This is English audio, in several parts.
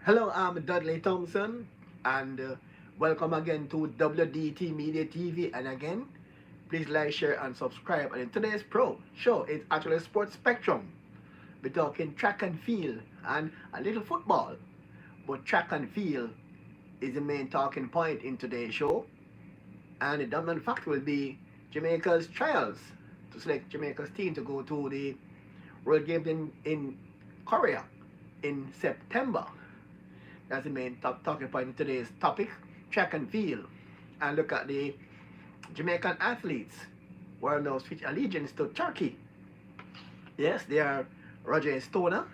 Hello, I'm Dudley Thompson, and welcome again to WDT Media TV. And again, please like, share, and subscribe. And in today's pro show, it's actually Sports Spectrum. We're talking track and field and a little football, but track and field is the main talking point in today's show. And the dominant factor will be Jamaica's trials to select Jamaica's team to go to the World Games in Korea in September. That's the main talking point in today's topic, track and field. And look at the Jamaican athletes who are now switch allegiance to Turkey. Yes, they are Roger Stoner,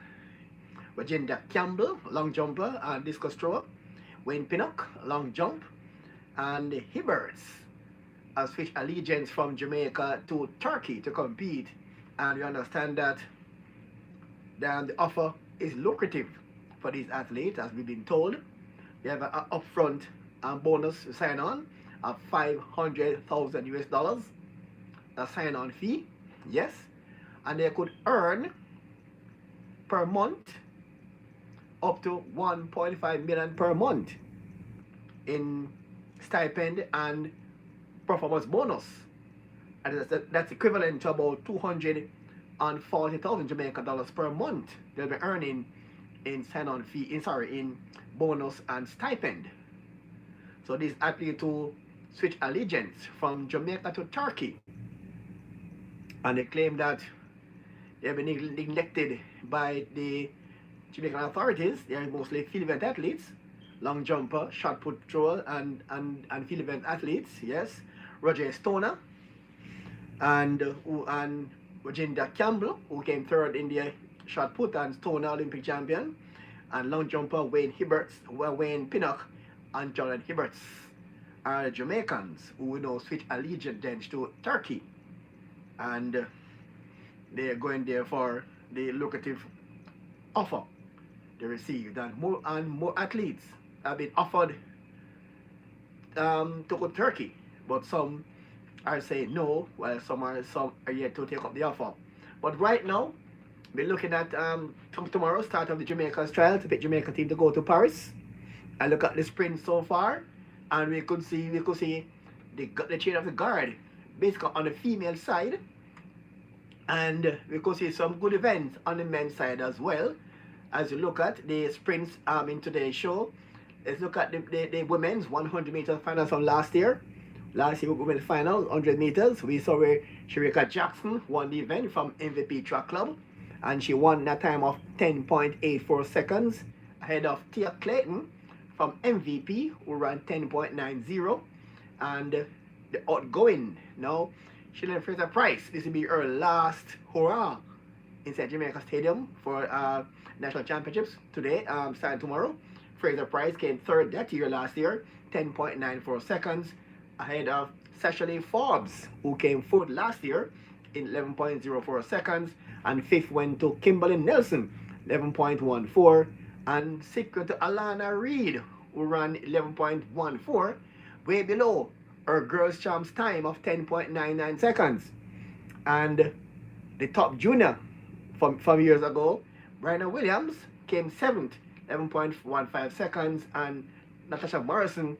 Virginia Campbell, long jumper and discus thrower, Wayne Pinnock, long jump, and the Hibberts have switched allegiance from Jamaica to Turkey to compete. And we understand that the offer is lucrative for these athletes, as we've been told. They have an upfront bonus sign on of 500,000 US dollars, a sign on fee, yes, and they could earn per month up to 1.5 million per month in stipend and performance bonus, and that's equivalent to about 240,000 Jamaican dollars per month they'll be earning in sign-on fee, in bonus and stipend. So these athletes to switch allegiance from Jamaica to Turkey, and they claim that they have been neglected by the Jamaican authorities. They are mostly field event athletes, long jumper, shot put thrower, and field event athletes. Yes, Roger Stoner and Virginia Campbell, who came third in the shot put and Stoner Olympic champion, and long jumper Wayne Pinnock and Jordan Hibberts are the Jamaicans who will now switch allegiance to Turkey, and they're going there for the lucrative offer they received. And more athletes have been offered to go to Turkey, but some are saying no, while some are yet to take up the offer. But right now, we're looking at tomorrow, start of the Jamaica's trial to pick Jamaica team to go to Paris. And look at the sprint so far, and we could see the chain of the guard basically on the female side, and we could see some good events on the men's side as well. As you look at the sprints in today's show, let's look at the women's 100-meter finals from last year. Last year, women's final, 100 meters. We saw where Sharika Jackson won the event from MVP Track Club, and she won that time of 10.84 seconds ahead of Tia Clayton from MVP, who ran 10.90. And the outgoing now, Sheila Fraser Price. This will be her last hurrah inside Jamaica Stadium for National Championships today, starting tomorrow. Fraser Price came third that year last year, 10.94 seconds ahead of Cecily Forbes, who came fourth last year in 11.04 seconds, and fifth went to Kimberly Nelson, 11.14, and sixth went to Alana Reid, who ran 11.14, way below her girls' champs time of 10.99 seconds. And the top junior from years ago, Bryna Williams, came seventh, 11.15 seconds, and Natasha Morrison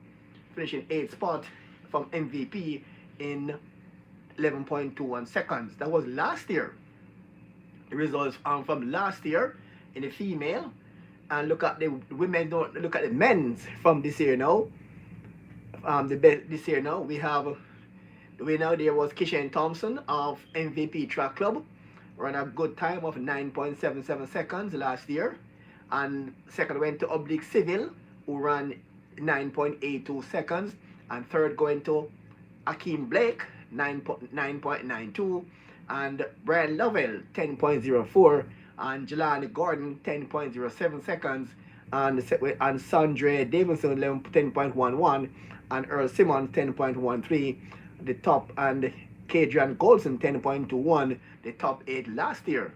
finishing eighth spot from MVP in 11.21 seconds. That was last year. The results from last year in the female. And look at the women, don't look at the men's from this year now. This year now, we have the winner there was Kishan Thompson of MVP Track Club, ran a good time of 9.77 seconds last year. And second went to Oblique Civil, who ran 9.82 seconds. And third going to Akeem Blake, 9.92, and Brian Lovell, 10.04, and Jelani Gordon, 10.07 seconds, and Sandra Davidson, 10.11, and Earl Simmons, 10.13, the top, and Kadrian Goldson, 10.21, the top 8 last year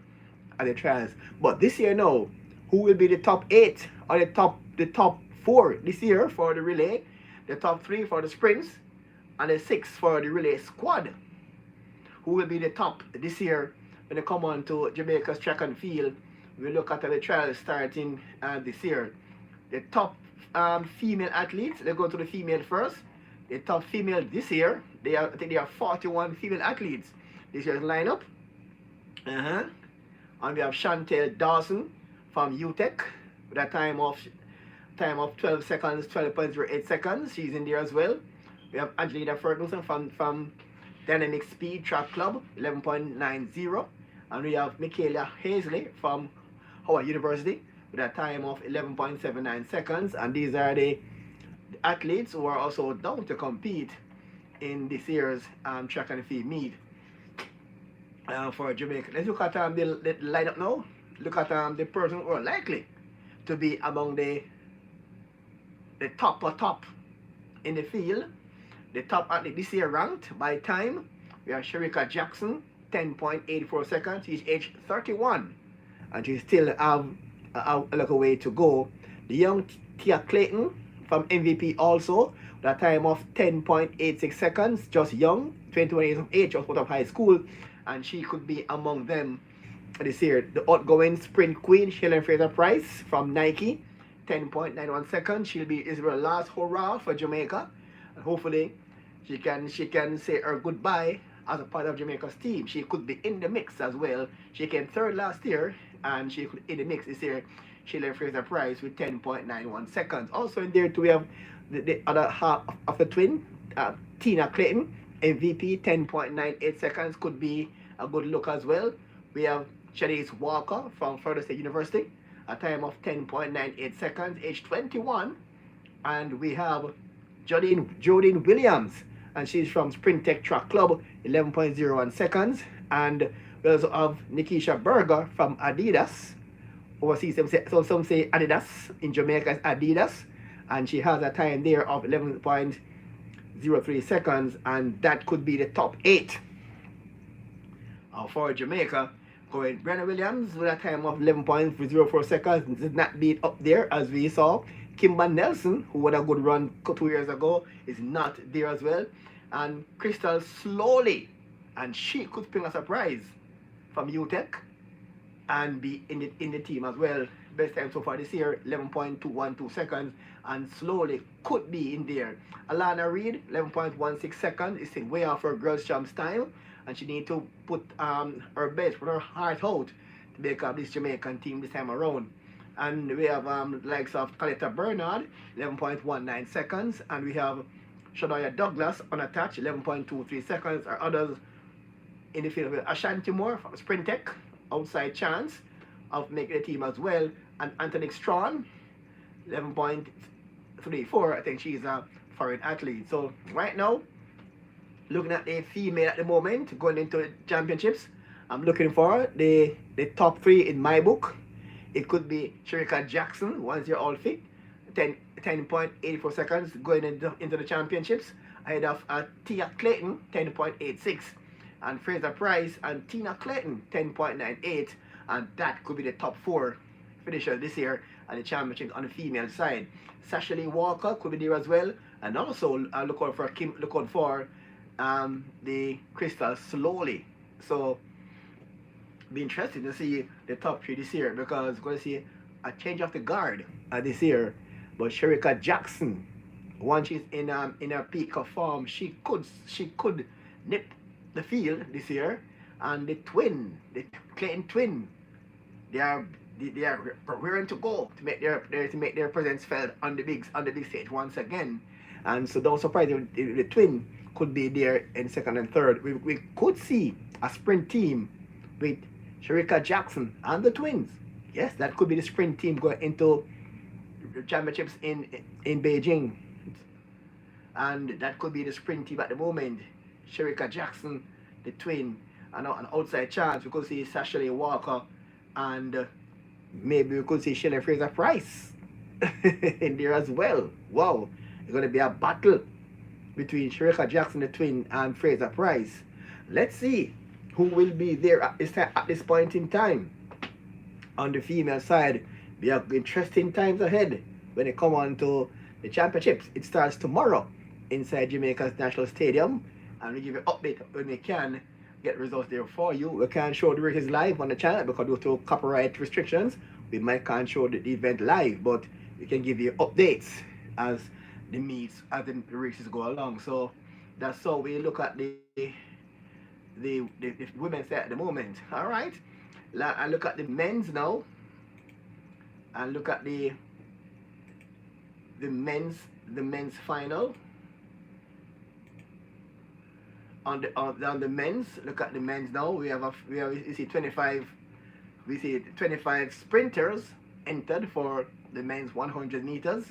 at the trials. But this year now, who will be the top 8 or the top 4 this year for the relay? The top 3 for the sprints, and the 6 for the relay squad. Who will be the top this year when they come on to Jamaica's track and field we look at the trial starting this year. The top female athletes, let's go to the female first. The top female this year, I think there are 41 female athletes this year's lineup. And we have Chantel Dawson from UTEC with a time of 12 seconds, 12.08 seconds. She's in there as well. We have Angelina Ferguson from Dynamic Speed Track Club, 11.90. And we have Michaela Hazley from Howard University with a time of 11.79 seconds. And these are the athletes who are also down to compete in this year's track and field meet for Jamaica. Let's look at the lineup now. Look at the person who are likely to be among the top in the field. The top athlete this year ranked by time, we have Sherika Jackson, 10.84 seconds. She's age 31 and she still have a little way to go. The young Tia Clayton from MVP also, with a time of 10.86 seconds, just young, 21 years of age, just out of high school, and she could be among them this year. The outgoing sprint queen, Helen Fraser-Price from Nike, 10.91 seconds. She'll be her last hurrah for Jamaica, and hopefully she can say her goodbye as a part of Jamaica's team. She could be in the mix as well. She came third last year, and she could in the mix this year. Sheila Fraser-Price with 10.91 seconds. Also in there too, we have the other half of the twin, Tina Clayton, MVP, 10.98 seconds, could be a good look as well. We have Shanice Walker from Florida State University, a time of 10.98 seconds, age 21. And we have Jodine Williams, and she's from Sprint Tech Track Club, 11.01 seconds. And we also have Nikisha Berger from Adidas. Overseas, some say Adidas. In Jamaica, it's Adidas. And she has a time there of 11.03 seconds. And that could be the top 8 for Jamaica. Going Brenna Williams with a time of 11.04 seconds. Did not beat up there as we saw. Kimber Nelson, who had a good run 2 years ago, is not there as well. And Crystal Slowly, and she could spring a surprise from UTEC and be in the team as well. Best time so far this year, 11.212 seconds, and Slowly could be in there. Alana Reed, 11.16 seconds, is still way off her girls champs time, and she need to put her best, put her heart out to make up this Jamaican team this time around. And we have likes of Coletta Bernard, 11.19 seconds, and we have Shania Douglas unattached, 11.23 seconds. Or others in the field with Ashanti Moore from Sprint Tech, outside chance of making the team as well. And Anthony Strawn, 11.34. I think she's a foreign athlete. So right now, looking at the female at the moment, going into the championships, I'm looking for the top 3 in my book. It could be Sherika Jackson, once you're all fit, 10.84 seconds going into the championships, ahead of Tia Clayton, 10.86, and Fraser-Price and Tina Clayton, 10.98, and that could be the top 4 finishers this year at the championships on the female side. Sasha Lee Walker could be there as well, and also look out for the Crystal Slowly. So be interesting to see the top 3 this year, because we're going to see a change of the guard this year. But Sherika Jackson, once she's in her peak of form, she could nip the field this year. And the Clayton twin, they are preparing to go to make their presence felt on the big stage once again. And so don't surprise if the twin could be there in second and third. We could see a sprint team with Sherika Jackson and the twins. Yes, that could be the sprint team going into the championships in Beijing. And that could be the sprint team at the moment. Sherika Jackson, the twin, and an outside chance we could see Sasha Lee Walker, and maybe we could see Shelley Fraser-Price in there as well. Wow, it's going to be a battle between Sherika Jackson, the twin, and Fraser-Price. Let's see who will be there at this point in time. On the female side, we have interesting times ahead when it comes on to the championships. It starts tomorrow inside Jamaica's National Stadium, and we give you an update when we can get results there for you. We can't show the races live on the channel because due to copyright restrictions, we might can't show the event live, but we can give you updates as the meets, as the races go along. So that's how we look at the women's at the moment. All right, I look at the men's now, and look at the men's final. On the men's, look at the men's now. We have you see 25. We see 25 sprinters entered for the men's 100 meters.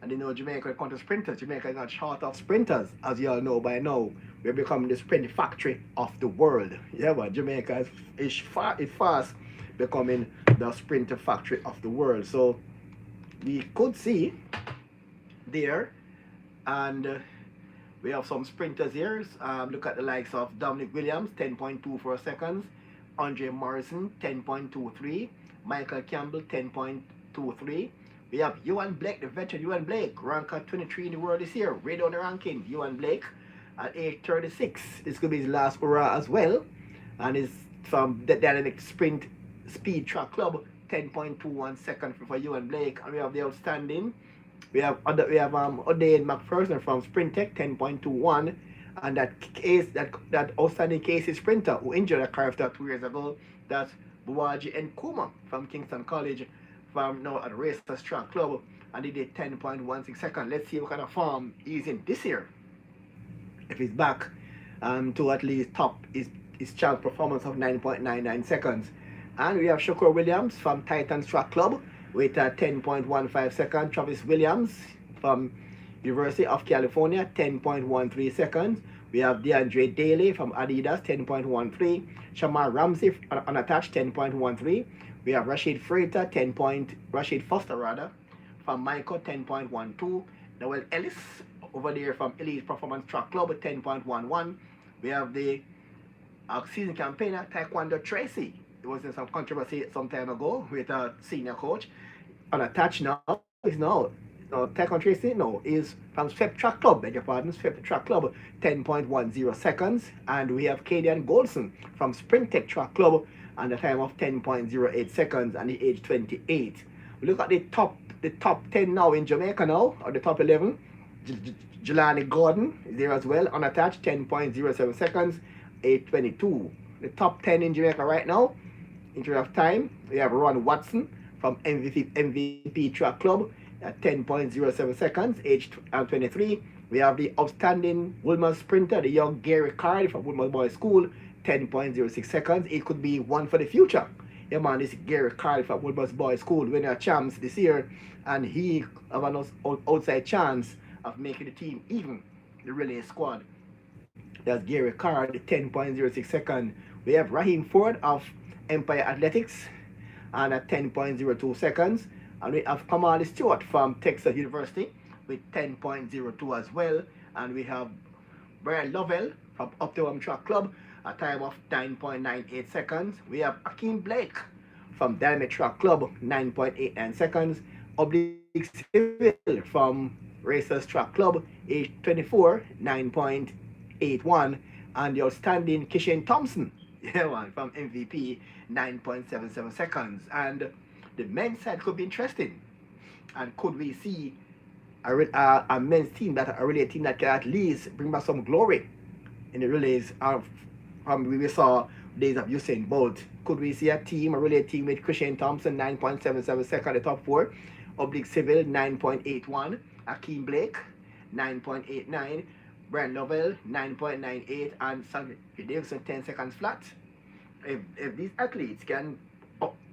And you know Jamaica comes to sprinters. Jamaica is not short of sprinters, as you all know by now. We're becoming the sprint factory of the world. Yeah, but Jamaica is fast becoming the sprinter factory of the world. So we could see there, and we have some sprinters here. Look at the likes of Dominic Williams, 10.24 seconds. Andre Morrison, 10.23. Michael Campbell, 10.23. We have Ewan Blake, the veteran Ewan Blake, ranked at 23 in the world this year. Way down the ranking, Ewan Blake at age 36. This could be his last hurrah as well. And it's from the Dynamic Sprint Speed Track Club, 10.21 seconds for Ewan Blake. And we have the outstanding. We have Odain McPherson from Sprint Tech, 10.21. And that outstanding Casey sprinter who injured a car after 2 years ago, that's Buwaji Nkuma from Kingston College, from now at Racers Track Club, and he did 10.16 seconds. Let's see what kind of form he's in this year. If he's back to at least top his child performance of 9.99 seconds. And we have Shakur Williams from Titans Track Club with 10.15 seconds. Travis Williams from University of California, 10.13 seconds. We have DeAndre Daly from Adidas, 10.13. Shamar Ramsey unattached, 10.13. We have Rashid Foster from Michael, 10.12. Noel Ellis over there from Elite Performance Track Club, 10.11. We have the season campaigner Taekwondo Tracy. There was some controversy some time ago with a senior coach. Unattached now. He's now Taekwondo Tracy, no, is from Swep Track Club, beg your pardon, Swep Track Club, 10.10 seconds. And we have Kadian Goldson from Sprint Tech Track Club, and the time of 10.08 seconds, and the age 28. We look at the top 10 now in Jamaica now, or the top 11. Jelani Gordon is there as well, unattached, 10.07 seconds, 8.22. The top 10 in Jamaica right now, in terms of time, we have Ron Watson from MVP Track Club at 10.07 seconds, age 23. We have the outstanding Wilmer sprinter, the young Gary Cardi from Wilmer Boys School, 10.06 seconds. It could be one for the future. Yeah, man, this Gary Cardi from Wilmer Boys School winning a champs this year, and he have an outside chance of making the team, even the relay squad. That's Gary Cardi, 10.06 seconds. We have Raheem Ford of Empire Athletics, and at 10.02 seconds. And we have Kamali Stewart from Texas University with 10.02 as well. And we have Brian Lovell from Optimum Track Club, a time of 9.98 seconds. We have Akeem Blake from Dynamic Track Club, 9.89 seconds. Oblique Civil from Racers Track Club, age 24, 9.81. And the outstanding Kishan Thompson, yeah, man, from MVP, 9.77 seconds. And the men's side could be interesting. And could we see a men's team that a relay team that can at least bring back some glory in the relays from we saw days of Usain Bolt? Could we see a relay team with Christian Thompson, 9.77 seconds, the top 4, Oblique Civil, 9.81, Akeem Blake, 9.89, Brian Lovell, 9.98, and Sandy Davidson, 10 seconds flat? If these athletes can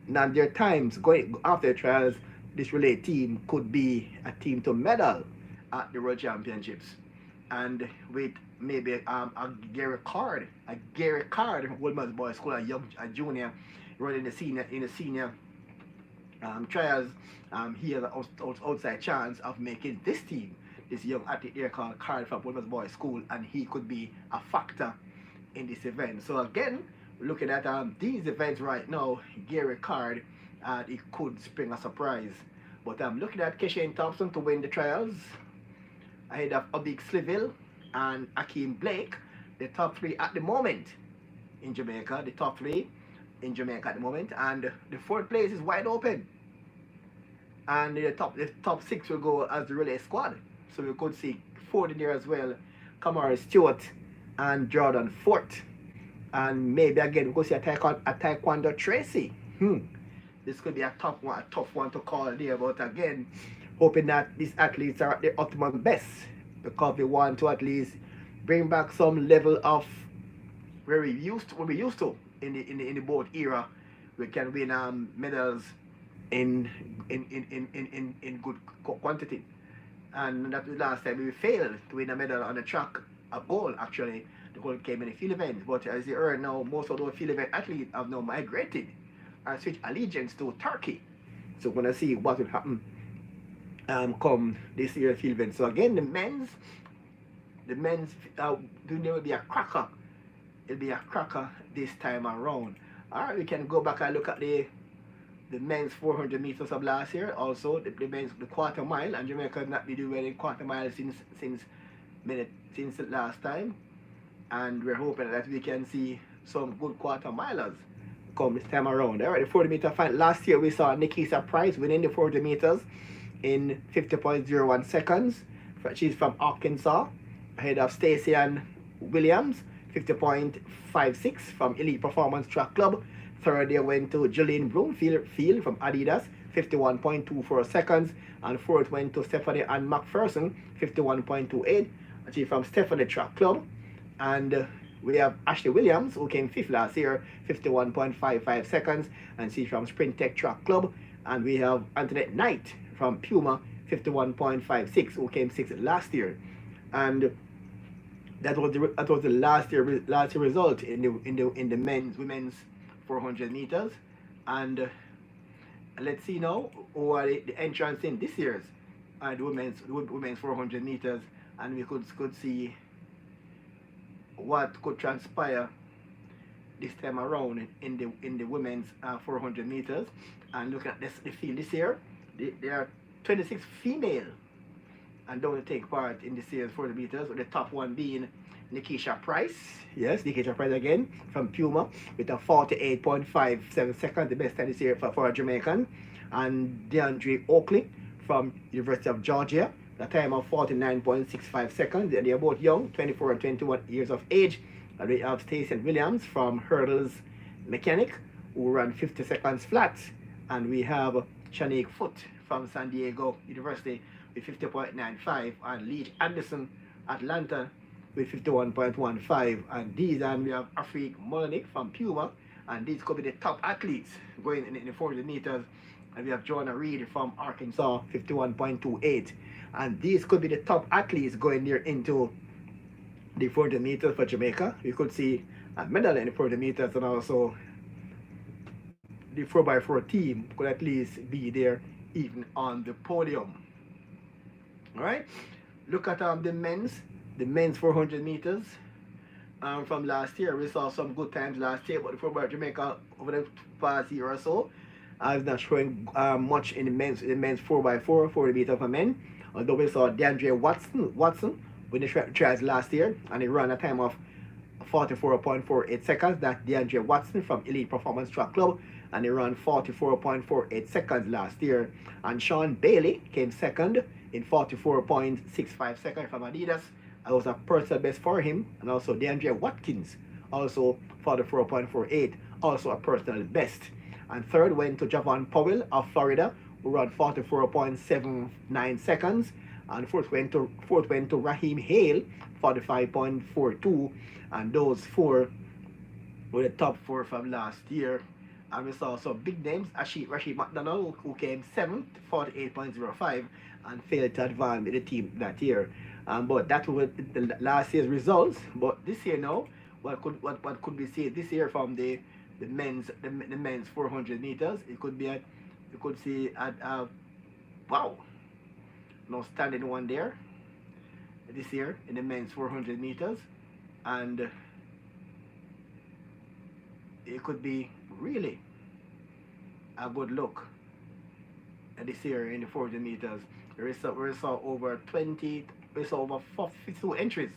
now their times going after trials, this relay team could be a team to medal at the World Championships. And with maybe a Gary Card, Wilmer's Boys School, a junior running the senior trials, he has an outside chance of making this team, this young athlete here called Card from Wilmer's Boys School, and he could be a factor in this event. So again, looking at these events right now, Gary Card, it could spring a surprise. But I'm looking at Kishan Thompson to win the trials ahead of Oblique Civil and Akeem Blake, the top 3 at the moment in Jamaica, the top three in Jamaica at the moment, and the fourth place is wide open. And the top six will go as the relay squad. So we could see Ford in there as well, Kamara Stewart and Jordan Fort. And maybe again we could see a Taekwondo Tracy. This could be a tough one to call there, but again, hoping that these athletes are at their optimum best because we want to at least bring back some level of what we used to in the boat era. We can win medals in in good quantity. And that was last time we failed to win a medal on the track, a gold actually. The gold came in the field events, but as you heard now, most of those field event athletes have now migrated and switched allegiance to Turkey. So we're gonna see what will happen come this year's field event. So again, the men's there will be a cracker. It'll be a cracker this time around. All right, we can go back and look at the men's 400 meters of last year. Also, the men's the quarter mile, and Jamaica has not been doing well in quarter mile since the last time. And we're hoping that we can see some good quarter milers come this time around. All right, the 40 meter final. Last year we saw Nikisa Price winning the 40 meters in 50.01 seconds. She's from Arkansas, ahead of Stacey Ann Williams, 50.56 from Elite Performance Track Club. Third, they went to Jolene Broomfield from Adidas, 51.24 seconds. And fourth went to Stephanie Ann McPherson, 51.28. She's from Stephanie Track Club. And we have Ashley Williams, who came fifth last year, 51.55 seconds. And she's from Sprint Tech Track Club. And we have Antoinette Knight from Puma, 51.56, who came sixth last year. And that was the last year result in the women's 400 meters. And let's see now who are the entrants in this year's the women's 400 meters, and we could see what could transpire this time around in the women's 400 meters. And look at the field this year. There are 26 female and don't take part in this year's 400 meters, with the top one being Nikisha Price. Yes, Nikisha Price again from Puma with a 48.57 seconds, the best time this year for a Jamaican. And DeAndre Oakley from University of Georgia, a time of 49.65 seconds. They are both young, 24 and 21 years of age. And we have Stacey Williams from Hurdles Mechanic, who ran 50 seconds flat. And we have Shanique Foote from San Diego University with 50.95, and Leach Anderson, Atlanta, with 51.15. And these, and we have Afrik Molonik from Puma, and these could be the top athletes going in the 400 meters. And we have Joanna Reed from Arkansas, 51.28. And these could be the top athletes going there into the 400 meters for Jamaica. We could see a medal in the 400 meters, and also the 4x4 team could at least be there even on the podium. All right, look at the men's 400 meters from last year. We saw some good times last year, but the 4x Jamaica over the past year or so is not showing much in the men's 4x4 40 meters for men. Although we saw DeAndre Watson win the trials last year, and he ran a time of 44.48 seconds. That's DeAndre Watson from Elite Performance Track Club, and he ran 44.48 seconds last year. And Sean Bailey came second in 44.65 seconds from Adidas. That was a personal best for him. And also DeAndre Watkins, also 44.48, also a personal best. And third went to Javon Powell of Florida, who ran 44.79 seconds. And fourth went to Raheem Hale, 45.42. And those four were the top four from last year. And we saw some big names, Rashid McDonald, who came 7th, 48.05, and failed to advance with the team that year. But that was the last year's results. But this year now, what could we see this year from the men's 400 meters? You could see wow, no standing one there this year in the men's 400 meters, and it could be really a good look at this year in the 400 meters. We saw over 52 entries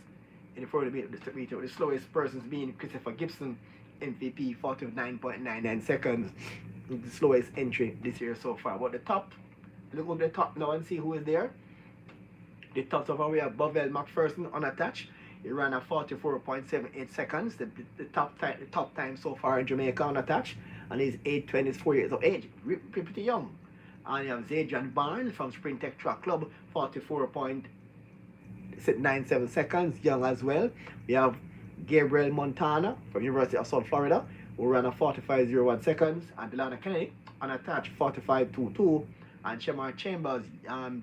in the 400 meter. The slowest persons being Christopher Gibson, MVP 49.99 seconds. The slowest entry this year so far. But the top, look at the top now and see who is there. The top so far we have Bovell McPherson unattached. He ran at 44.78 seconds. The top time so far in Jamaica unattached. And he's 4 years of age. Pretty young. And you have Zadrian Barnes from Spring Tech Track Club, 44.97 seconds, young as well. We have Gabriel Montana from University of South Florida, who ran at 45.01 seconds. And Delana Kennedy unattached, 45.22. And Shamar Chambers,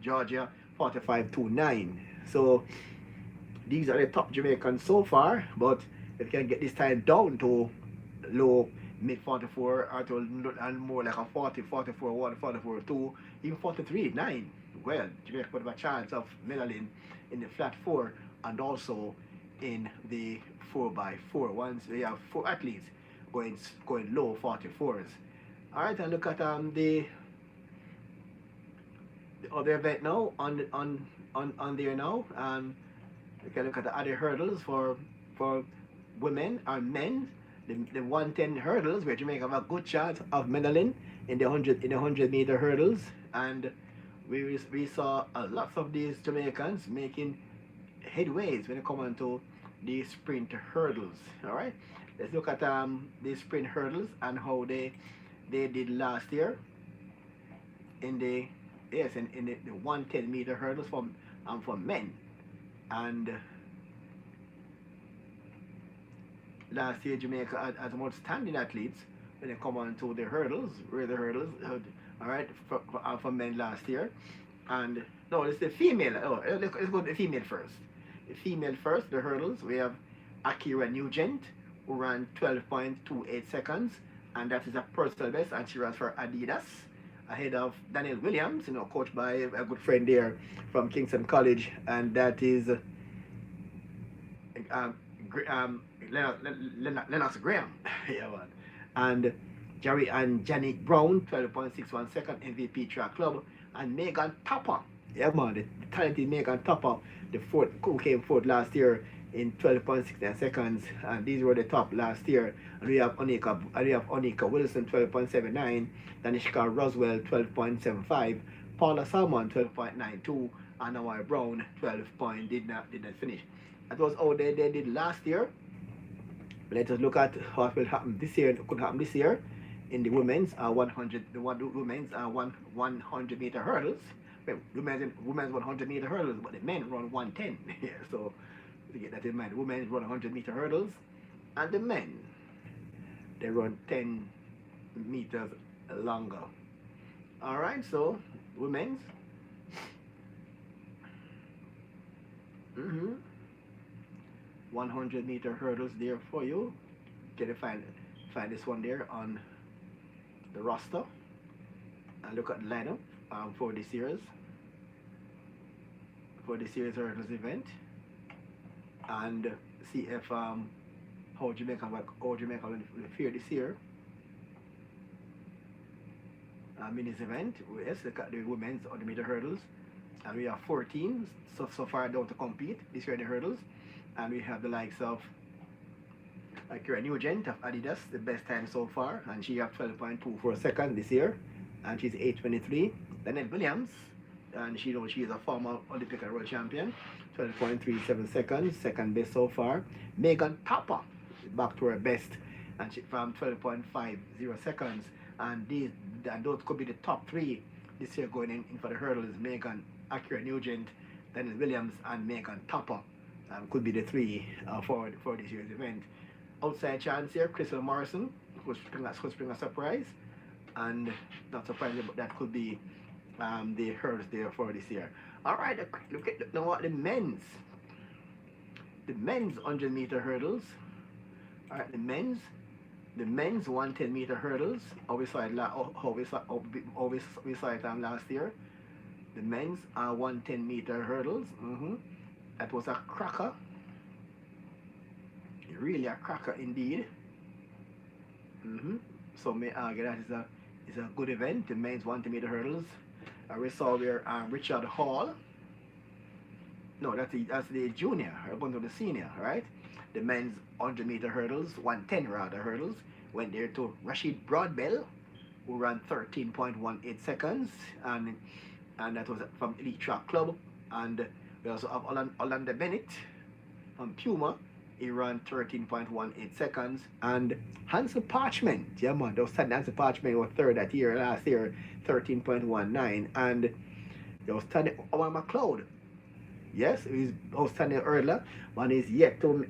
Georgia, 45.29. So these are the top Jamaicans so far, but if you can get this time down to low mid 44 or to and more like a 40, 44, 1, 44, 2, even 43, 9, well, Jamaica would have a chance of medaling in the flat 4 and also in the 4x4. Once we have 4 athletes going low 44s. All right, and look at the other event now on there now. We can look at the other hurdles for women and men. The 110 hurdles, where Jamaica have a good chance of medaling in the 100 meter hurdles, and we saw a lot of these Jamaicans making headways when it comes on to the sprint hurdles. All right, let's look at the sprint hurdles and how they did last year in the 110 meter hurdles for men. And last year Jamaica had some outstanding athletes when they come on to the hurdles, all right, for men last year. And no, it's the female. Oh, let's go to the female first. The female first, the hurdles, we have Akira Nugent, who ran 12.28 seconds, and that is a personal best, and she runs for Adidas, ahead of Daniel Williams, coached by a good friend there from Kingston College, and that is Lennox Graham. Yeah, man. And Jerry and Janet Brown, 12.61 second, MVP Track Club, and Megan Topper. Yeah, man, the talented Megan Topper, who came fourth last year in 12.69 seconds, and these were the top last year. And we have Onika Wilson, 12.79, Danishka Roswell, 12.75, Paula Salmon, 12.92, and Noah Brown, 12 point did not finish. That was how they did last year. Let us look at what will happen this year. Could happen this year in the women's 100 meter hurdles. Well, women's 100 meter hurdles, but the men run 110. Yeah, so to get that in mind, women run 100 meter hurdles, and the men, they run 10 meters longer. All right, so women's. 100 meter hurdles there for you. Can you find this one there on the roster and look at the lineup for this year's hurdles event, and see if how Jamaica will fare this year in this event. Yes, look at the women's 100 meter hurdles, and we have 14 so far down to compete this year in the hurdles. And we have the likes of Akira Nugent of Adidas, the best time so far, and she have 12.24 seconds this year, and she's 8:23. Danielle Williams, and she is a former Olympic and world champion, 12.37 seconds, second best so far. Megan Topper, back to her best, and she from 12.50 seconds. And those could be the top 3 this year going in for the hurdles: Megan, Akira Nugent, Danielle Williams, and Megan Topper. Could be the 3 for this year's event. Outside chance here, Crystal Morrison could spring a surprise, and not surprising, but that could be the hurdles there for this year. All right, look at now what the men's 100 meter hurdles. All right, the men's 110 meter hurdles. We saw it last year. The men's 110 meter hurdles. That was a cracker, really a cracker indeed. So may argue that is a good event. The men's 110 meter hurdles. We saw where Richard Hall. No, that's the junior. We're going to the senior, right? The men's 100-meter hurdles, 110 rather hurdles, went there to Rashid Broadbell, who ran 13.18 seconds, and that was from Elite Track Club. And we also have Orlando Bennett from Puma. He ran 13.18 seconds. And Hansel Parchment, yeah man, those Hansel Parchment was third that year, last year, 13.19. And there was Tony Owen McLeod. Yes, he's outstanding earlier, but he's yet to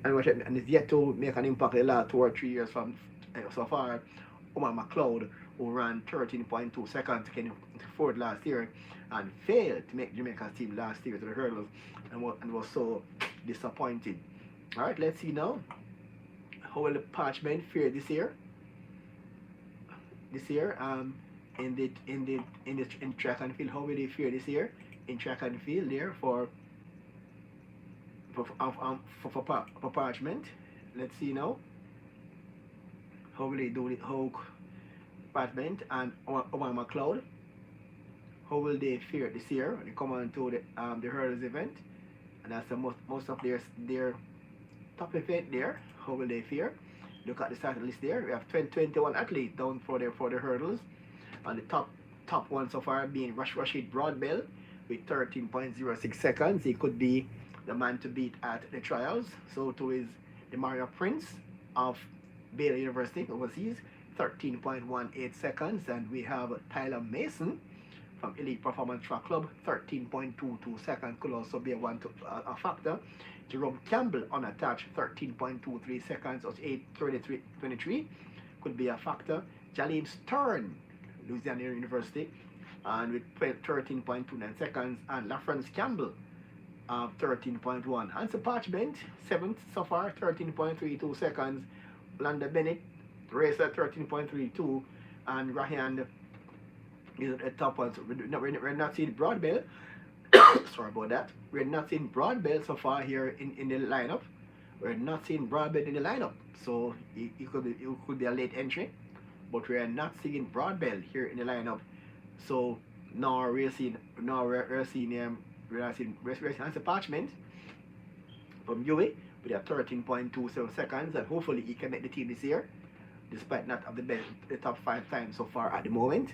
make an impact the last 2 or 3 years from so far. Omar McLeod, who ran 13.2 seconds, came fourth last year and failed to make Jamaica's team last year to the hurdles, and was so disappointed. All right, let's see now how will the Parchment fare this year. In track and field, how will they fare this year in track and field there for Parchment? Let's see now how will they do it. How Parchment and Omar McLeod, how will they fare this year when they come on to the hurdles event, and that's the most of their top event there. How will they fare? Look at the starting list there. We have 21 athletes down for the hurdles, and the top one so far being Rashid Broadbell with 13.06 seconds. He could be the man to beat at the trials. So too is the Mario Prince of Baylor University overseas, 13.18 seconds. And we have Tyler Mason from Elite Performance Track Club, 13.22 seconds, could also be a factor. Jerome Campbell unattached, 13.23 seconds, or 8:33.23, could be a factor. Jaleel Stern, Louisiana University, and with 13.29 seconds, and LaFrance Campbell, 13.1. Hansel Parchment, 7th so far, 13.32 seconds. Landa Bennett, racer, 13.32, and Rahan is at the top one. So we're not seeing Broadbell. Sorry about that. We're not seeing Broadbell so far here in the lineup. We're not seeing Broadbell in the lineup, so it could be a late entry, but we're not seeing Broadbell here in the lineup. So now we're seeing Hansel Parchment from UA with a 13.27 seconds, and hopefully he can make the team this year, despite not of the top 5 times so far at the moment.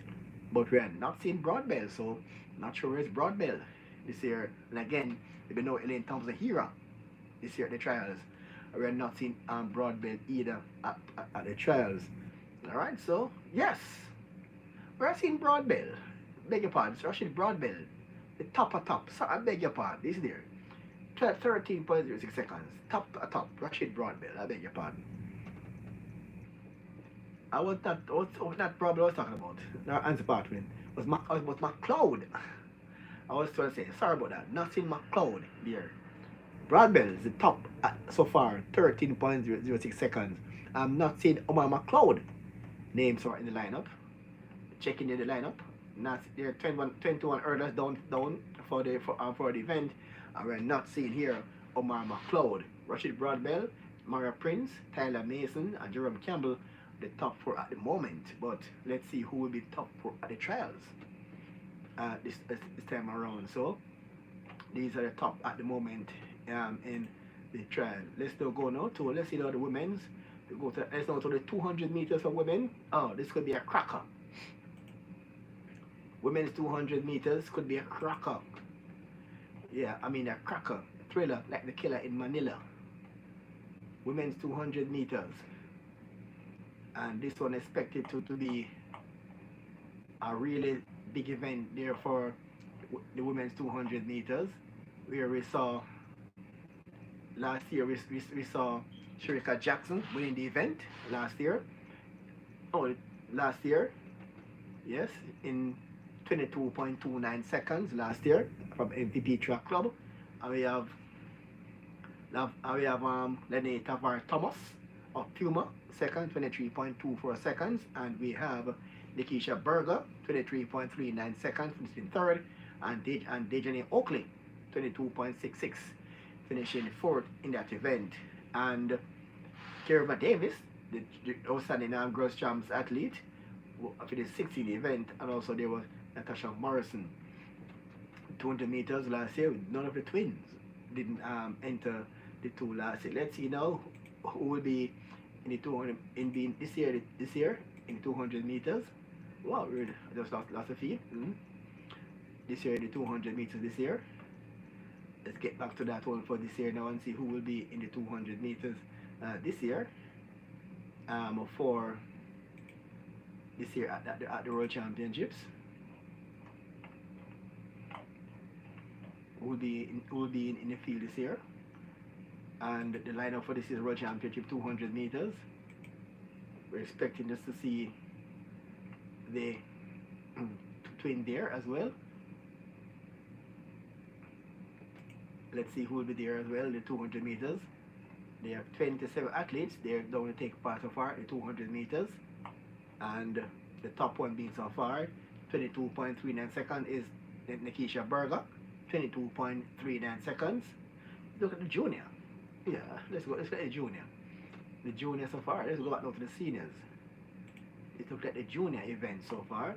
But we are not seeing Broadbell, so not sure where's Broadbell this year. And again, there'll be no Elaine Thompson Hira this year at the trials. We are not seeing Broadbell either at the trials. All right, so yes, we're seeing Broadbell. Beg your pardon, Rashid Broadbell, the top. So I beg your pardon, this there. 13.06 seconds. Top. Rashid Broadbell, I beg your pardon. I was not Broadbell I was talking about. No, Hansel Parchment. Was McLeod. I was trying to say, sorry about that. Nothing McLeod there. Broadbell is the top so far, 13.06 seconds. I'm not seeing Omar McLeod names are in the lineup. Checking in the lineup. Not there 21 hurdles down for the event. And we're not seeing here Omar McLeod, Rashid Broadbell, Maria Prince, Tyler Mason, and Jerome Campbell, the top 4 at the moment. But let's see who will be top 4 at the trials this time around. So these are the top at the moment in the trial. Let's see now the women's. Let's go to the 200 meters for women. Oh, this could be a cracker. Women's 200 meters could be a cracker. Yeah, I mean a cracker. Thriller like the killer in Manila. Women's 200 meters. And this one expected to be a really big event there for the women's 200 meters, where we saw last year we saw Sherika Jackson winning the event last year. Yes, in 22.29 seconds last year from MVP Track Club. And we have Lene Tavar Thomas of Puma, second, 23.24 seconds, and we have Nikisha Berger, 23.39 seconds, finishing third, and Dejane Oakley, 22.66, finishing fourth in that event. And Kerma Davis, the outstanding girls champs athlete, for the 16th event, and also there was Natasha Morrison, 200 meters last year. None of the twins didn't enter the 2 last year. Let's see now who will be in the 200 in being this year in the 200 meters. Wow, we just lost a feed. This year the 200 meters this year. Let's get back to that one for this year now and see who will be in the 200 meters this year. For this year at the World Championships. Who will be in the field this year. And the lineup for this year's World Championship 200 meters. We're expecting just to see the twin there as well. Let's see who will be there as well, the 200 meters. They have 27 athletes. They're going to take part so far, the 200 meters. And the top one being so far, 22.39 seconds is Nikisha Berger. 22.39 seconds. Look at the junior. Yeah, let's look at the junior. The junior so far. Let's go back now to the seniors. Let's look at the junior event so far.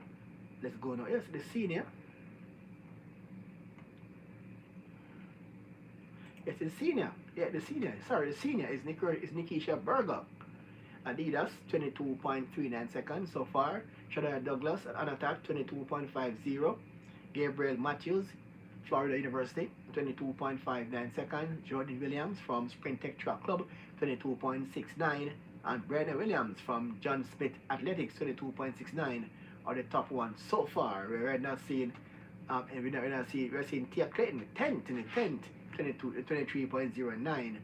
Let's go now. Yes, the senior. Yes, the senior. Yeah, the senior. Sorry, the senior is Nikisha Berger. Adidas, 22.39 seconds so far. Shadaya Douglas at Anatak, 22.50. Gabriel Matthews, Florida University, 22.59 seconds. Jordan Williams from Sprint Tech Track Club, 22.69. And Brandon Williams from John Smith Athletics, 22.69 are the top ones so far. We're not seeing, we're seeing Tia Clayton, 10th, 23.09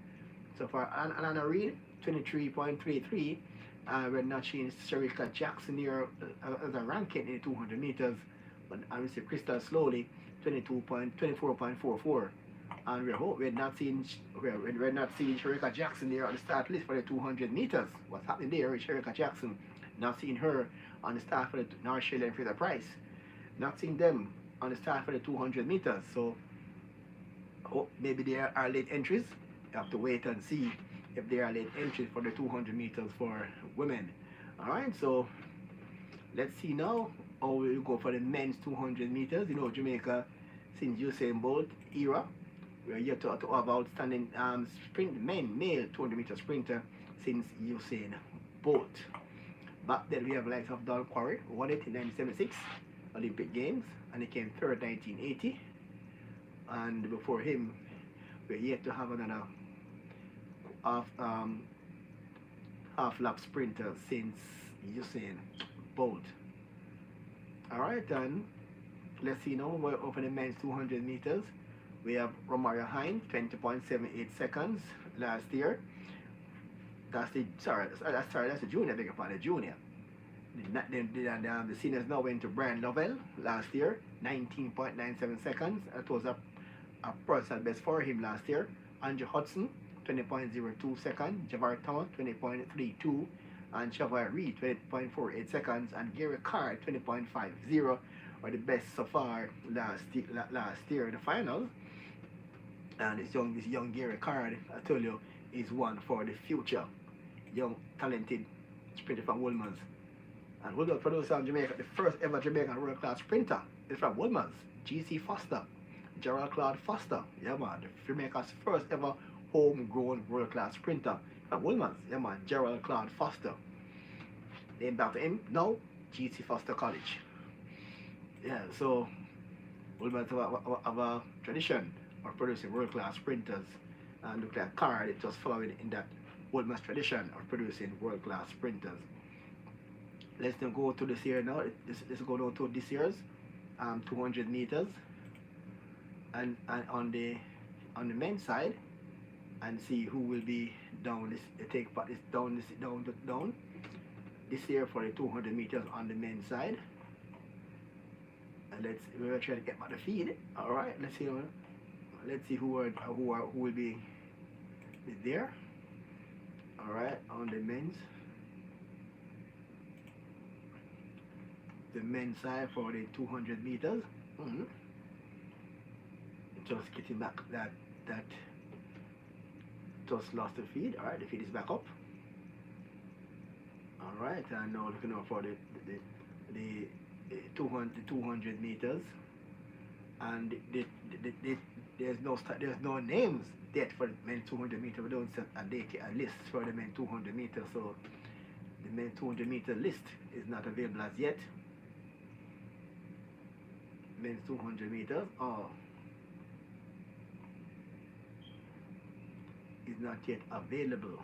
so far. And Anna Reed, 23.33. We're not seeing Sharika Jackson here as a ranking in the 200 meters. But I will say Crystal Slowly, 24.44. And we're not seeing Sharika Jackson there on the start list for the 200 meters. What's happening there with Sharika Jackson? Not seeing her on the start for the North Shelley and Fraser Price. Not seeing them on the start for the 200 meters. So maybe there are late entries. You have to wait and see if there are late entries for the 200 meters for women. Alright, so let's see now how we'll go for the men's 200 meters. You know, Jamaica, since Usain Bolt era, we're yet to have outstanding male 200 meter sprinter since Usain Bolt. Back then we have the likes of Don Quarry, won it in 1976 Olympic Games, and he came third 1980. And before him, we're yet to have another half lap sprinter since Usain Bolt. Alright, and let's see now we're over the men's 200 meters. We have Romario Hines, 20.78 seconds last year. That's the junior, beg your pardon, the junior. The seniors now went to Brian Lovell last year, 19.97 seconds. That was a personal best for him last year. Andrew Hudson, 20.02 seconds. Javar Thomas, 20.32. And Shavai Reed, 20.48 seconds. And Gary Carr, 20.50 are the best so far last year in the finals. And this young Gary Carr, I told you, is one for the future. Young, talented sprinter from Woolmans. And we'll produce in Jamaica, the first ever Jamaican world-class sprinter is from Woolmans. G.C. Foster, Gerald Claude Foster. Yeah, man, Jamaica's first ever homegrown world-class sprinter from Woolmans. Yeah, man, Gerald Claude Foster. Named after him, now, G.C. Foster College. Yeah, so Woolmans have a tradition of producing world-class sprinters. And look like Carr, it just following in that Woolmans tradition of producing world-class sprinters. Let's now go to this year now. Let's go down to this year's 200 meters, and on the men's side, and see who will be down down this year for the 200 meters on the men's side. And we'll try to get back the feed. All right, let's see who will be there. All right, on the men's side for the 200 meters. Just getting back that just lost the feed. All right, the feed is back up. All right, and now looking out for the 200 meters and there's no names yet for the men 200 meter. We don't set a date, a list for the men 200 meter. So the men 200 meter list is not available as yet. Men's 200 meters is not yet available.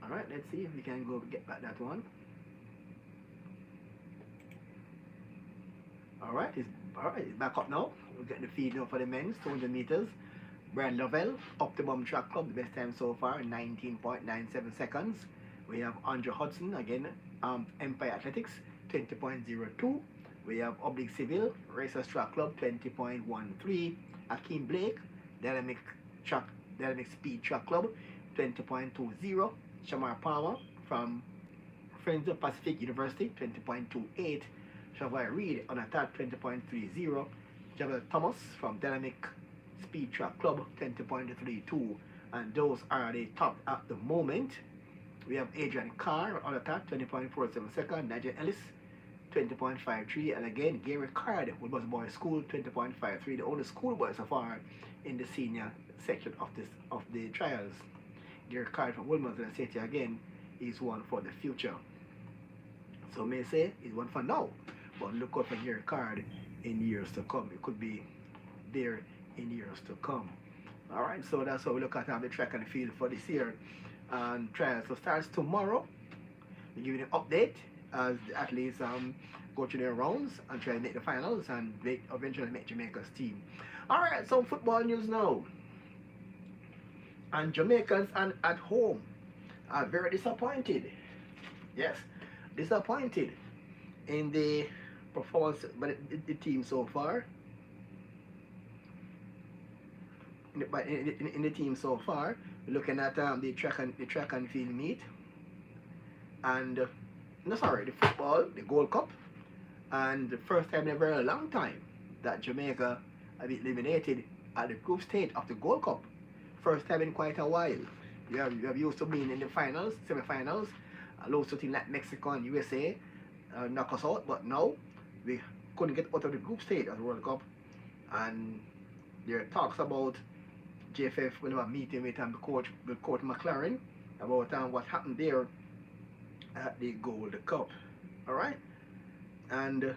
All right, let's see if we can go get back that one. All right, it's back up now. We'll get the feed now for the men's 200 meters. Brad Lovell, Optimum Track Club, the best time so far, 19.97 seconds. We have Andrew Hudson, again, Empire Athletics, 20.02. We have Oblique Civil, Racers Track Club, 20.13. Akeem Blake, Dynamic Speed Track Club, 20.20. Shamar Palmer from Friends of Pacific University, 20.28. Shavai Reed on attack, 20.30. Javel Thomas from Dynamic Speed Track Club, 20.32. And those are the top at the moment. We have Adrian Carr on attack, 20.47 seconds. Nigel Ellis, 20.53. And again, Gary Card, Woodbury Boys School, 20.53. The only schoolboy so far in the senior section of the trials. Gary Card from Wilmington City again is one for the future. So may say is one for now, but look out for Gary Card in years to come. It could be there in years to come. All right, so that's how we look at the track and field for this year. And trials so starts tomorrow. We give you an update as the athletes go through their rounds and try to make the finals and eventually make Jamaica's team. All right, some football news now. And Jamaicans at home are very disappointed. Yes, disappointed in the performance by the team so far. In the team so far, we're looking at the track and field meet, and the football, the Gold Cup, and the first time in a very long time that Jamaica have been eliminated at the group stage of the Gold Cup. First time in quite a while. You have used to being in the finals, semi-finals, loads of things like Mexico and USA knock us out, but now we couldn't get out of the group stage of the World Cup. And there are talks about JFF will have a meeting with Coach McClaren about what happened there at the Gold Cup. All right, and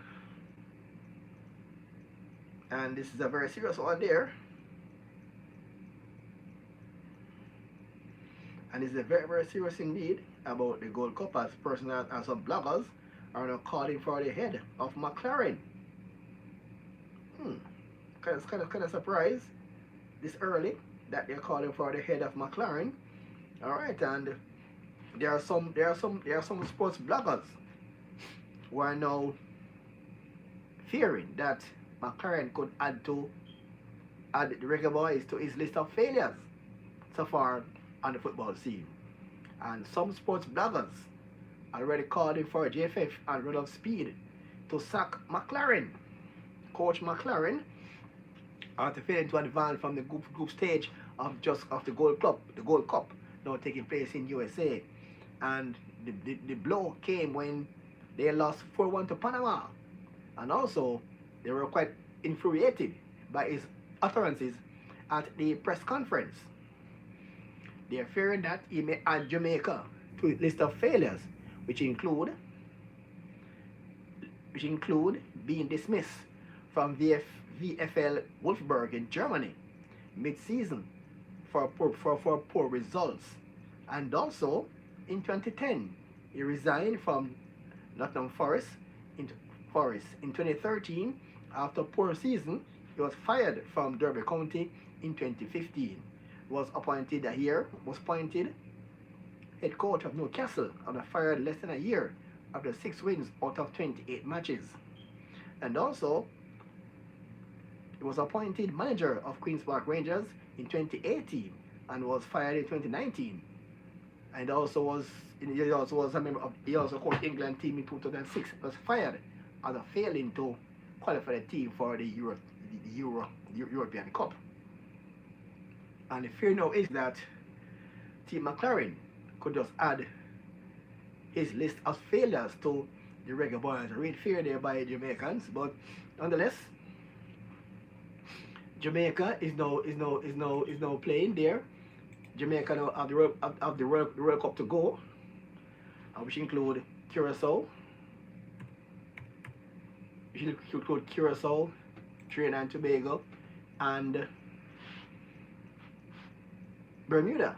this is a very serious one there. And it's a very, very serious indeed about the Gold Cup, as personal and some bloggers are now calling for the head of McClaren. Kind of surprised this early that they're calling for the head of McClaren. All right, and there are some sports bloggers who are now fearing that McClaren could add the Reggae Boys to his list of failures so far on the football scene. And some sports bloggers are already calling for JFF and Run of Speed to sack McClaren. Coach McClaren after failing to advance from the group stage of the Gold Cup now taking place in USA. And the blow came when they lost 4-1 to Panama. And also they were quite infuriated by his utterances at the press conference. They are fearing that he may add Jamaica to his list of failures, which include being dismissed from VfL Wolfsburg in Germany mid-season for poor results. And also in 2010 he resigned from Nottingham Forest in 2013 after a poor season. He was fired from Derby County in 2015. Was appointed head coach of Newcastle after fired less than a year after 6 wins out of 28 matches. And also he was appointed manager of Queen's Park Rangers in 2018 and was fired in 2019. And he also was a member of coached England team in 2006. Was fired after failing to qualify the team for the European Cup. And the fear now is that Team McClaren could just add his list of failures to the reggae boys are real fear there by Jamaicans, but nonetheless, Jamaica is now playing there. Jamaica now have the World Cup to go, which include Curacao, Trinidad and Tobago, and Bermuda.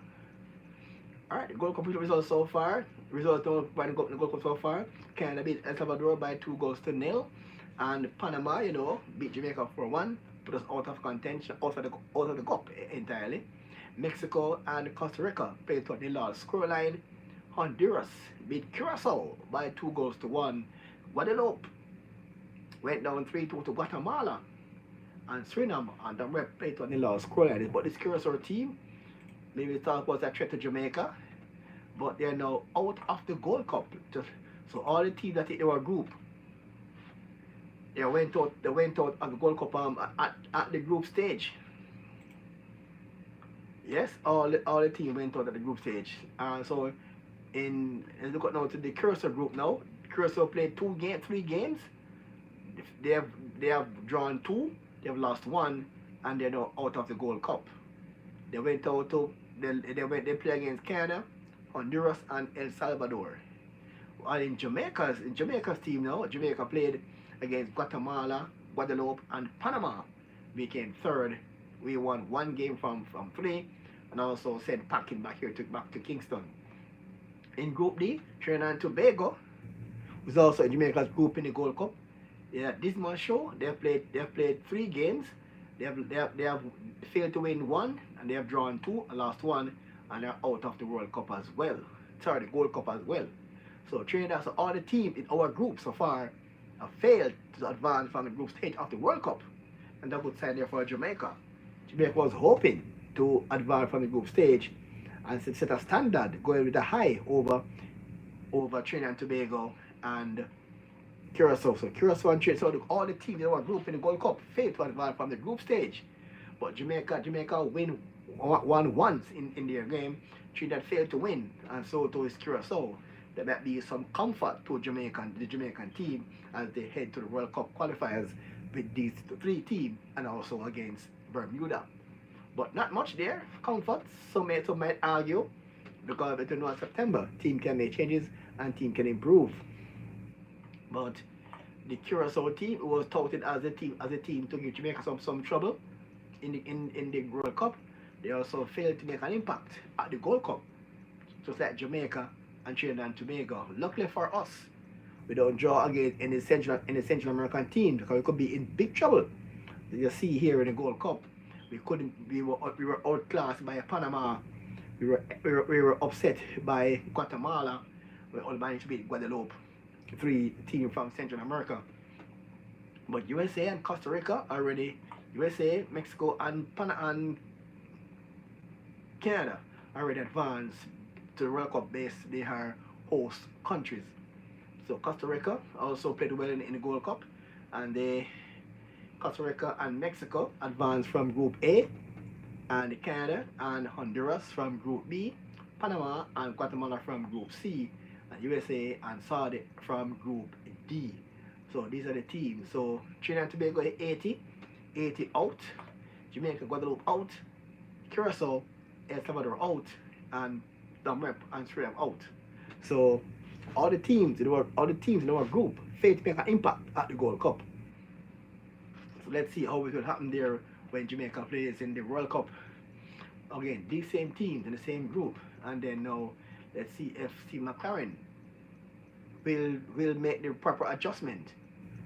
Alright, the Gold Cup results so far. Results by the Gold Cup so far. Canada beat El Salvador by 2-0. And Panama, beat Jamaica 4-1. Put us out of contention, out of the cup entirely. Mexico and Costa Rica played to the last scoreline. Honduras beat Curacao by 2-1. Guadeloupe went down 3-2 to Guatemala. And Suriname and the rep played to the last scoreline. But this Curacao team, maybe thought was a threat to Jamaica, but they're now out of the Gold Cup. So all the teams that they were group, they went out of the Gold Cup at the group stage. Yes, all the teams went out at the group stage. So let's look at now to the Curacao group now. Curacao played 3 games. They have drawn 2, they have lost 1, and they're now out of the Gold Cup. They went out to they play against Canada, Honduras, and El Salvador. And in Jamaica's team now, Jamaica played against Guatemala, Guadeloupe, and Panama. We came third. We won 1 game from 3, and also sent packing back to Kingston. In Group D, Trinidad and Tobago was also in Jamaica's group in the Gold Cup. Yeah, this month show they have played 3 games. They have failed to win 1, and they have drawn 2 and lost 1, and they're out of the World Cup as well. Sorry, the Gold Cup as well. So Trinidad, so all the teams in our group so far have failed to advance from the group stage of the World Cup, and that would sign there for Jamaica. Jamaica was hoping to advance from the group stage and set a standard, going with a high over Trinidad and Tobago and Curacao. So Curacao and Trinidad, so all the teams in our group in the Gold Cup failed to advance from the group stage. But Jamaica win once in their game. Trinidad failed to win, and so too is Curacao. There might be some comfort to the Jamaican team as they head to the World Cup qualifiers with these 3 teams, and also against Bermuda. But not much there. Comfort. Some might argue, because between now and September, team can make changes and team can improve. But the Curacao team was touted as a team to give Jamaica some trouble in the World Cup. They also failed to make an impact at the Gold Cup, just like Jamaica and Trinidad and Tobago. Luckily for us, we don't draw against any Central American team, because we could be in big trouble. You see here in the Gold Cup, we were outclassed by Panama. We were upset by Guatemala. We all managed to beat Guadeloupe, 3 teams from Central America. But USA and Costa Rica already, USA, Mexico, and Canada already advanced to the World Cup base. They are host countries. So Costa Rica also played well in the Gold Cup, and Costa Rica and Mexico advanced from Group A, and Canada and Honduras from Group B, Panama and Guatemala from Group C, and USA and Saudi from Group D. So these are the teams. So Trinidad and Tobago 80 out, Jamaica, Guadeloupe out, Curacao, El Salvador out, and Rep and Suriname out. So all the teams in our group failed to make an impact at the Gold Cup. So let's see how it will happen there when Jamaica plays in the World Cup. Again, these same teams in the same group, and then now let's see if Steve McClaren will make the proper adjustment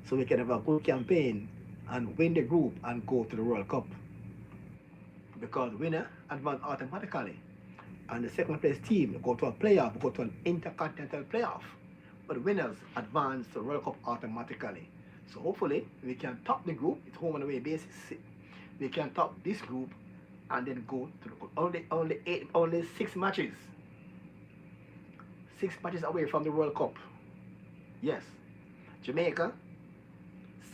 so we can have a good campaign and win the group and go to the World Cup. Because winner advance automatically, and the second place team go to a playoff, go to an intercontinental playoff. But winners advance to the World Cup automatically. So hopefully we can top the group. It's home and away basis. We can top this group and then go to the only 6 matches. 6 matches away from the World Cup. Yes, Jamaica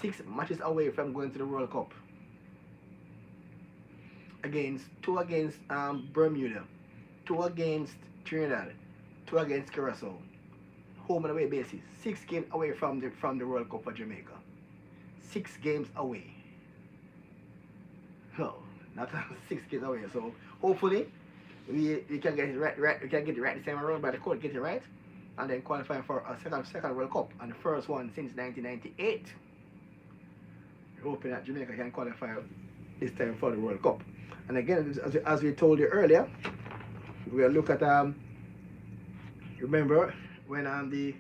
6 matches away from going to the World Cup. 2 against Bermuda, 2 against Trinidad, 2 against Curacao. home and away basis. 6 games away from the World Cup for Jamaica. 6 games away. No, not 6 games away. So hopefully we can get it right. We can get it right this time around, but the court get it right, and then qualify for a second World Cup, and the first one since 1998. We're hoping that Jamaica can qualify this time for the World Cup. And again, as we told you earlier, we'll look at remember when the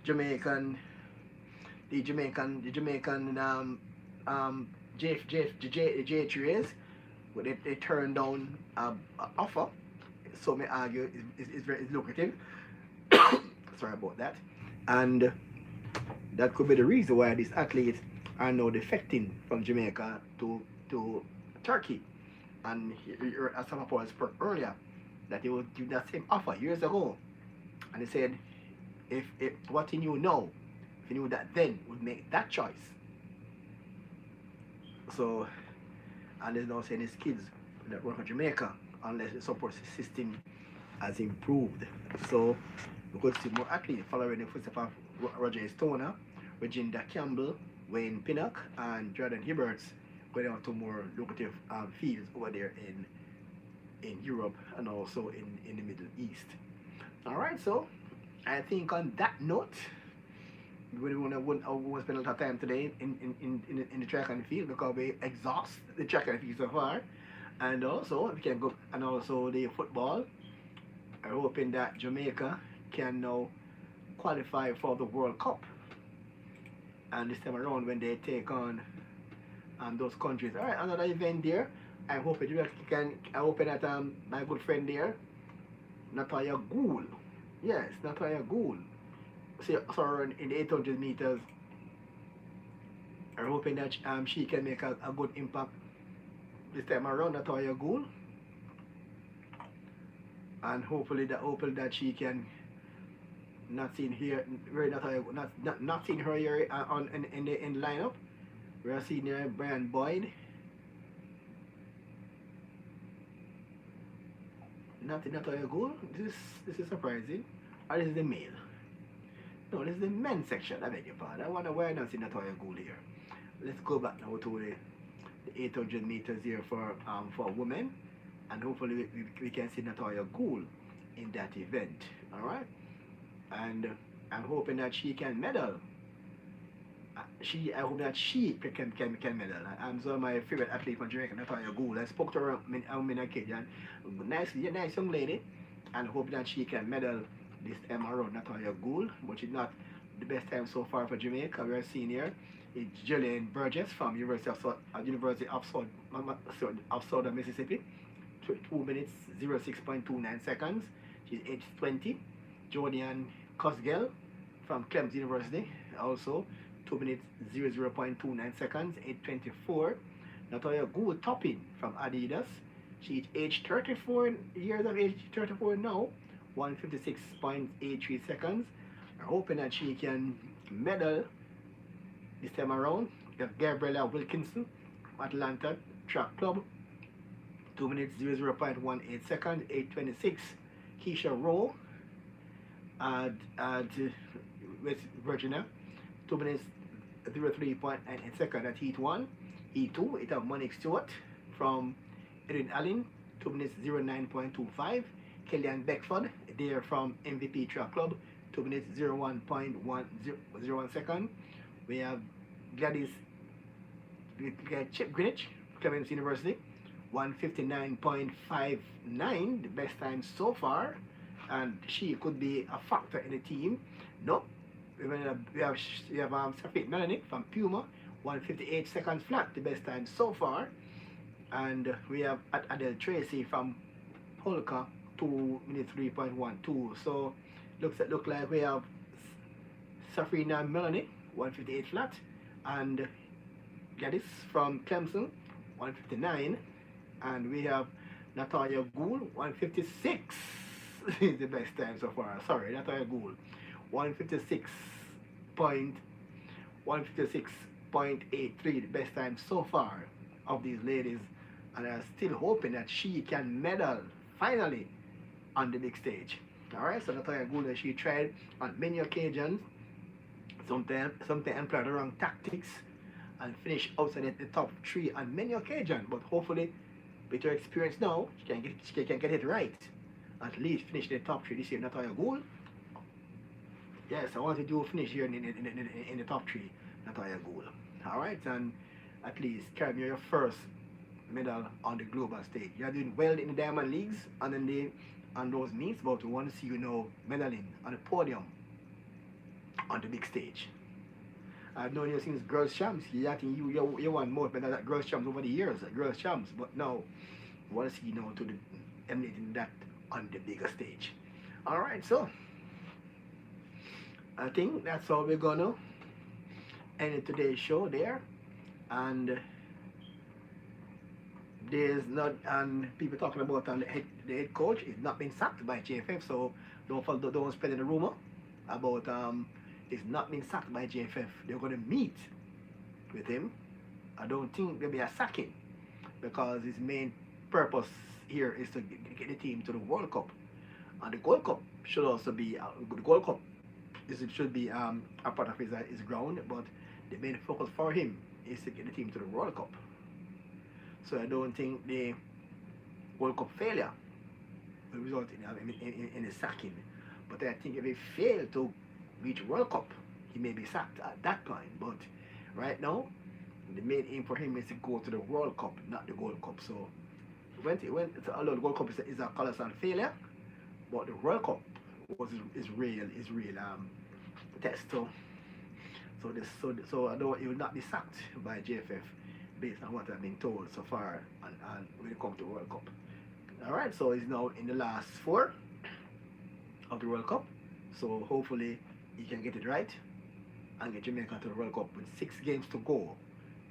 Jamaican J3s, they turned down an offer. So may argue is very lucrative. Sorry about that. And that could be the reason why these athletes are now defecting from Jamaica to Turkey. And as some of us spoke earlier, that he would give that same offer years ago. And he said, if what he knew now, if he knew that then, would make that choice. So, and he's now saying his kids that work in Jamaica, unless the support system has improved. So, we could see more athletes following the footsteps of Roger Stoner, Regina Campbell, Wayne Pinnock, and Jordan Hibberts going out to more lucrative fields over there in Europe and also in the Middle East. Alright, so I think on that note, we won't spend a lot of time today in the track and field because we exhaust the track and field so far. And also we can go, and also the football. I'm hoping that Jamaica can now qualify for the World Cup. And this time around when they take on those countries. Alright, another event there. I hope that my good friend there, Natalia Gould. Yes, Natalia Gould. So in the 800 meters. I'm hoping that she can make a good impact this time around, Natalia Gould. And hopefully that she can not seen here, not seen her here in the lineup. We are seeing here Brian Boyd. Not Natalia Gould. This is surprising. Or this is the male. No, this is the men's section. I beg your pardon. I wonder why I not see Natalia Gould here. Let's go back now to the 800 meters here for women, and hopefully we can see Natalia Gould in that event. All right. And I'm hoping that she can medal. I hope that she can medal. I'm so my favorite athlete from Jamaica, Natalia Gould. I spoke to her on a occasion. Nice young lady, and hope that she can medal this time around, Natalia Gould. But she's not the best time so far for Jamaica. We are seeing here it's Jillian Burgess from University of Southern Mississippi. 2 minutes 06.29 seconds. She's age 20. Jodian Cosgel from Clemson University, also 2 minutes 00.29 seconds, 8:24. Natalia Gould topping from Adidas. She's age 34 years of age, 34 now, 156.83 seconds. I'm hoping that she can medal this time around. We have Gabriella Wilkinson, Atlanta Track Club, 2 minutes 00.18 seconds, 8:26. Keisha Rowe at West Virginia, 2 minutes 03.98 seconds at Heat 1. Heat 2, it have Monique Stewart from Erin Allen, 2 minutes 09.25. Kellyanne Beckford, there from MVP Track Club, 2 minutes 01.101 second. We have Gladys Chip Greenwich, Clemson University, 159.59, the best time so far, and she could be a factor in the team. Nope. We have Safit Melanie from Puma, 158 seconds flat, the best time so far. And we have Adele Tracy from Polka, 2 minutes 3.12. So look like we have Safina Melanie, 158 flat, and Gladys from Clemson, 159, and we have Natalia Gould, 156 is the best time so far. Sorry, Natalia Gould, 156.83, the best time so far of these ladies, and I'm still hoping that she can medal finally on the big stage. Alright, so Natalia Gould, she tried on many occasions, sometimes employed the wrong tactics and finished outside the top three on many occasions. But hopefully, with her experience now, she can get it right. At least finish the top three this year. Natalia Gould. Yes, I wanted to finish here in the top three. Natalia Gould. Alright, and at least carry your first medal on the global stage. You're doing well in the Diamond Leagues and in the on those meets, but we want to see you now medaling on the podium on the big stage. I've known you since Girls Champs. I think you won more medals at Girls Champs over the years, at Girls Champs, but now we want to see you now to the emulating that on the bigger stage. Alright, so I think that's how we're gonna end today's show there. And there's not, and people talking about the head coach is not been sacked by JFF, so don't spread the rumor about it's not been sacked by JFF. They're going to meet with him. I don't think there'll be a sacking because his main purpose here is to get the team to the World Cup, and the Gold Cup should also be the Gold Cup should be a part of his ground, but the main focus for him is to get the team to the World Cup. So I don't think the World Cup failure will result in a sacking. But I think if he failed to reach World Cup, he may be sacked at that point. But right now, the main aim for him is to go to the World Cup, not the Gold Cup. So although the World Cup is a colossal failure, but the World Cup is real test. So I know he will not be sacked by JFF based on what I've been told so far and when it comes to World Cup. Alright, so he's now in the last 4 of the World Cup. So hopefully he can get it right and get Jamaica to the World Cup with 6 games to go.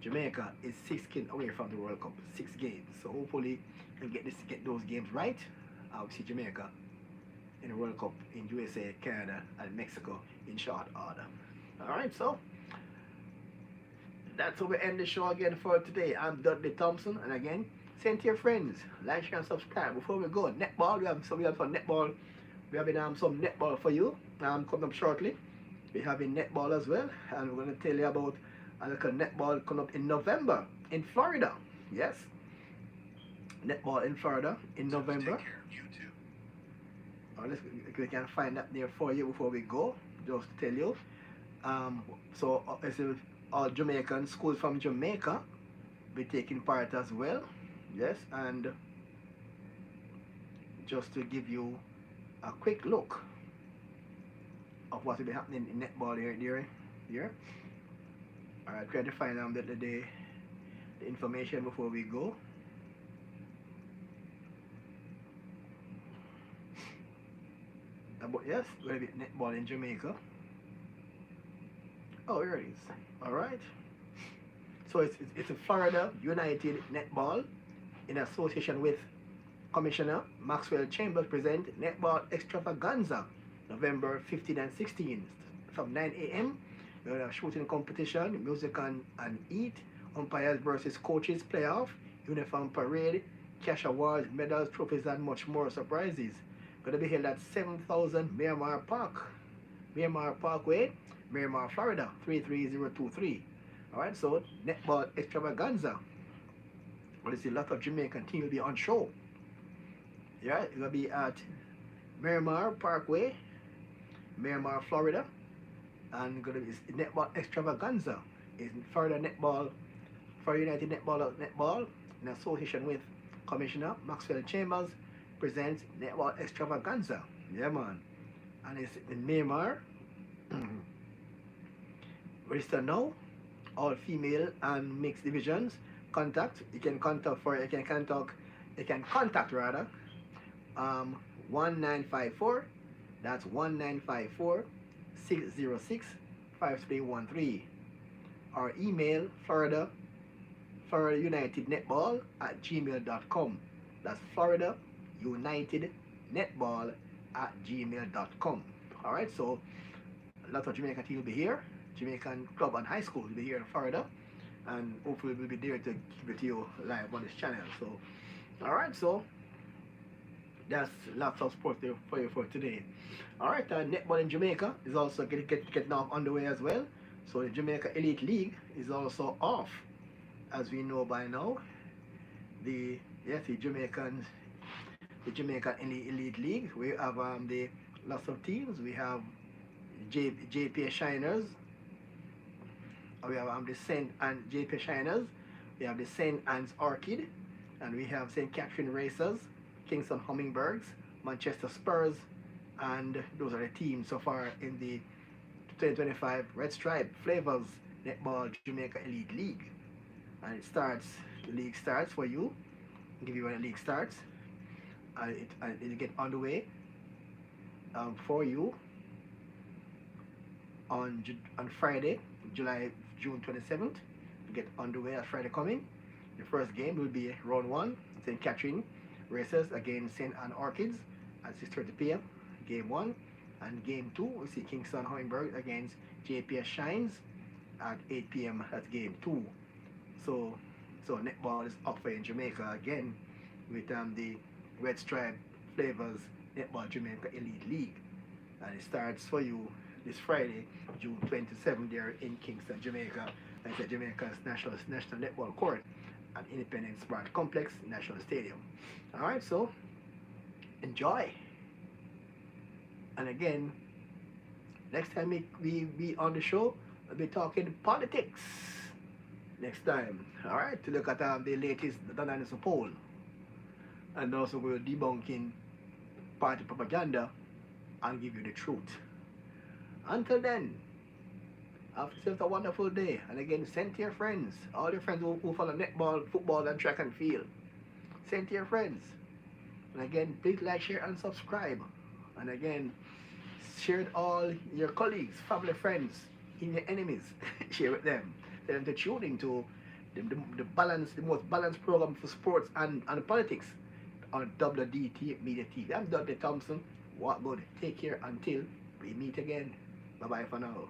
Jamaica is 6 games away from the World Cup, 6 games. So hopefully he'll get those games right. I'll see Jamaica in the World Cup in USA, Canada, and Mexico in short order. Alright, so that's how we end the show again for today. I'm Dudley Thompson, and again, send to your friends, like, share, and subscribe. Before we go, netball, we have some netball. We have some netball for you. Coming up shortly. We have in netball as well, and we're going to tell you about a little netball coming up in November in Florida. Yes, netball in Florida in November. We can find that there for you before we go. Just to tell you. So it's all Jamaican schools from Jamaica be taking part as well. Yes, and just to give you a quick look of what will be happening in netball here. Alright, try to find out the information before we go. But yes, going to be netball in Jamaica. Oh, here it is. Alright. So it's a Florida United Netball in association with Commissioner Maxwell Chambers present Netball Extravaganza November 15 and 16 from 9 a.m. We have a shooting competition, music and eat, umpires versus coaches playoff, uniform parade, cash awards, medals, trophies, and much more surprises. Going to be held at 7000 Miramar Parkway, Miramar, Florida 33023. Alright, so netball extravaganza. Well, you see a lot of Jamaican team will be on show. Yeah, it will be at Miramar Parkway, Miramar, Florida. And gonna be netball extravaganza. Is Florida United Netball in association with Commissioner Maxwell Chambers presents netball extravaganza. Yeah, man. And it's in Miramar. Register now. All female and mixed divisions. You can contact 1954. That's 1954 606 5313. Or email Florida United Netball at gmail.com. That's Florida United Netball at gmail.com. Alright, so a lot of Jamaican team will be here. Jamaican club and high school will be here in Florida, and hopefully we'll be there to keep it to you live on this channel. So alright, so That's lots of sport there for you for today. All right, netball in Jamaica is also getting off underway as well. So the Jamaica Elite League is also off, as we know by now. The yes, the Jamaican Elite League. We have the lots of teams. We have JPA Shiners. We have the Saint and JPA Shiners. We have the Saint Anne's Orchid, and we have St. Catherine Racers, Kingston Hummingbirds, Manchester Spurs, and those are the teams so far in the 2025 Red Stripe Flavors Netball Jamaica Elite League. And the league starts for you. I'll give you when the league starts. It'll get underway for you on Friday, June 27th. Get underway at Friday coming. The first game will be round 1, St. Catherine Racers against St. Anne Orchids at 6:30 p.m. Game 1. And game 2, we see Kingston Hummingbird against JPS Shines at 8 p.m. That's game 2. So netball is up for in Jamaica again with the Red Stripe Flavors Netball Jamaica Elite League. And it starts for you this Friday, June 27th there in Kingston, Jamaica. And it's at Jamaica's National Netball Court at Independence Sport Complex, National Stadium. Alright, so enjoy. And again, next time we be on the show, we'll be talking politics next time. Alright, to look at the latest dynamics poll. And also we're debunking party propaganda and give you the truth. Until then, have yourself a wonderful day. And again, send to your friends, all your friends who follow netball, football, and track and field. Send to your friends. And again, please like, share, and subscribe. And again, share with all your colleagues, family, friends, even your enemies. Share with them. Tell them to tune into the most balanced program for sports and politics on WDT Media TV. I'm Dudley Thompson. What good? Take care until we meet again. Bye bye for now.